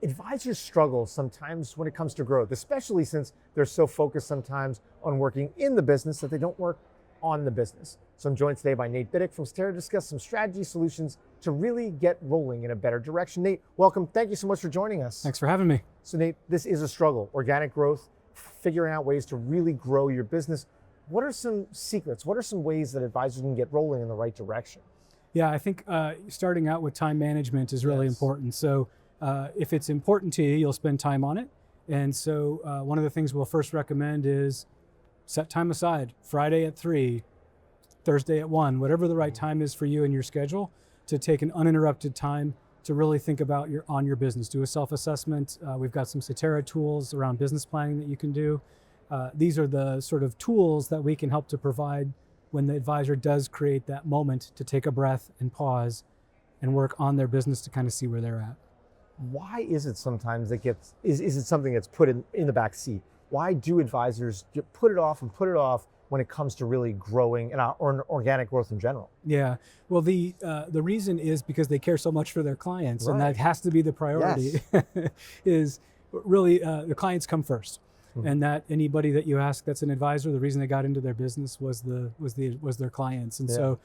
Advisors struggle sometimes when it comes to growth, especially since they're so focused sometimes on working in the business that they don't work on the business. So I'm joined today by Nate Biddick from Cetera to discuss some strategy solutions to really get rolling in a better direction. Nate, welcome. Thank you so much for joining us. Thanks for having me. So Nate, this is a struggle, organic growth, figuring out ways to really grow your business. What are some secrets? What are some ways that advisors can get rolling in the right direction? Yeah, I think starting out with time management is really important. So if it's important to you, you'll spend time on it. And so one of the things we'll first recommend is set time aside, Friday at 3, Thursday at 1, whatever the right time is for you in your schedule, to take an uninterrupted time to really think about your business. Do a self-assessment. We've got some Cetera tools around business planning that you can do. These are the sort of tools that we can help to provide when the advisor does create that moment to take a breath and pause and work on their business to kind of see where they're at. Why is it sometimes is it something that's put in the back seat? Why do advisors put it off when it comes to really growing and organic growth in general? Yeah, well, the reason is because they care so much for their clients, and that has to be the priority. Yes. Is really the clients come first, and that anybody that you ask that's an advisor, the reason they got into their business was their clients, and so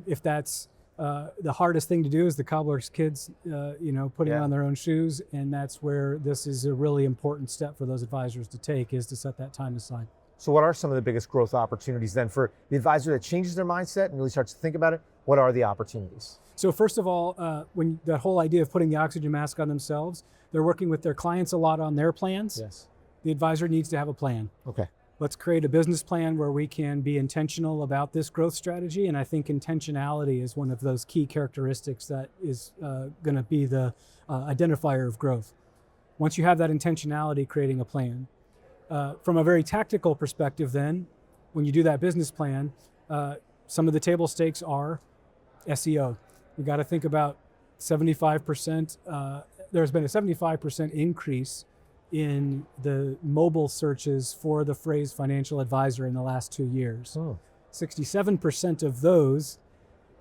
if that's the hardest thing to do is the cobbler's kids, putting on their own shoes, and that's where this is a really important step for those advisors to take, is to set that time aside. So what are some of the biggest growth opportunities then for the advisor that changes their mindset and really starts to think about it? What are the opportunities? So first of all, when the whole idea of putting the oxygen mask on themselves, they're working with their clients a lot on their plans. Yes. The advisor needs to have a plan. Okay. Let's create a business plan where we can be intentional about this growth strategy. And I think intentionality is one of those key characteristics that is going to be the identifier of growth. Once you have that intentionality, creating a plan. From a very tactical perspective then, when you do that business plan, some of the table stakes are SEO. You got to think about 75%, there's been a 75% increase in the mobile searches for the phrase financial advisor in the last 2 years. 67% of those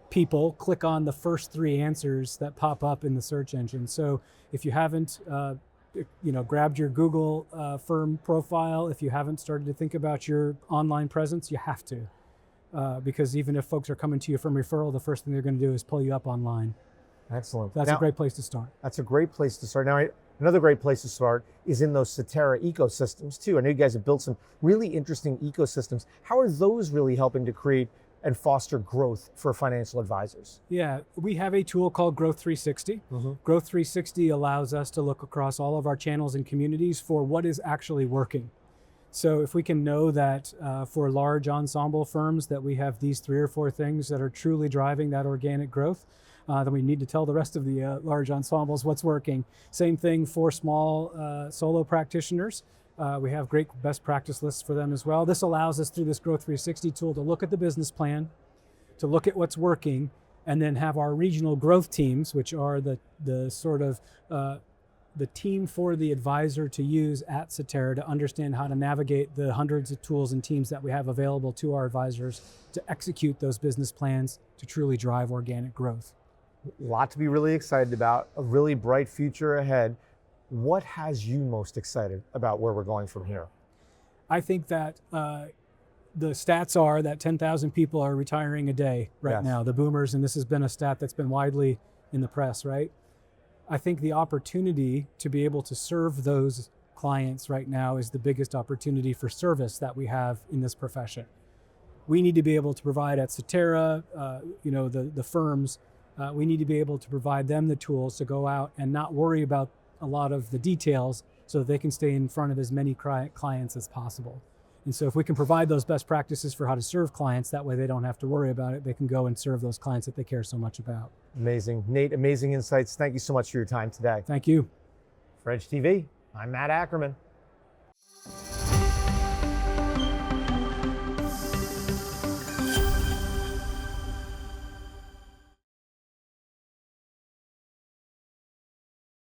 people click on the first 3 answers that pop up in the search engine. So if you haven't grabbed your Google firm profile, if you haven't started to think about your online presence, you have to. Because even if folks are coming to you from referral, the first thing they're going to do is pull you up online. Excellent. That's a great place to start. That's a great place to start. Now, another great place to start is in those Cetera ecosystems too. I know you guys have built some really interesting ecosystems. How are those really helping to create and foster growth for financial advisors? Yeah, we have a tool called Growth 360. Growth 360 allows us to look across all of our channels and communities for what is actually working. So if we can know that for large ensemble firms that we have these 3 or 4 things that are truly driving that organic growth, then we need to tell the rest of the large ensembles what's working. Same thing for small solo practitioners. We have great best practice lists for them as well. This allows us through this Growth 360 tool to look at the business plan, to look at what's working, and then have our regional growth teams, which are the sort of the team for the advisor to use at Cetera to understand how to navigate the hundreds of tools and teams that we have available to our advisors to execute those business plans to truly drive organic growth. A lot to be really excited about, a really bright future ahead. What has you most excited about where we're going from here? I think that the stats are that 10,000 people are retiring a day right now, the boomers, and this has been a stat that's been widely in the press, right? I think the opportunity to be able to serve those clients right now is the biggest opportunity for service that we have in this profession. We need to be able to provide at Cetera, the firms, we need to be able to provide them the tools to go out and not worry about a lot of the details so that they can stay in front of as many clients as possible. And so if we can provide those best practices for how to serve clients, that way they don't have to worry about it. They can go and serve those clients that they care so much about. Amazing. Nate, amazing insights. Thank you so much for your time today. Thank you. For Edge TV, I'm Matt Ackerman.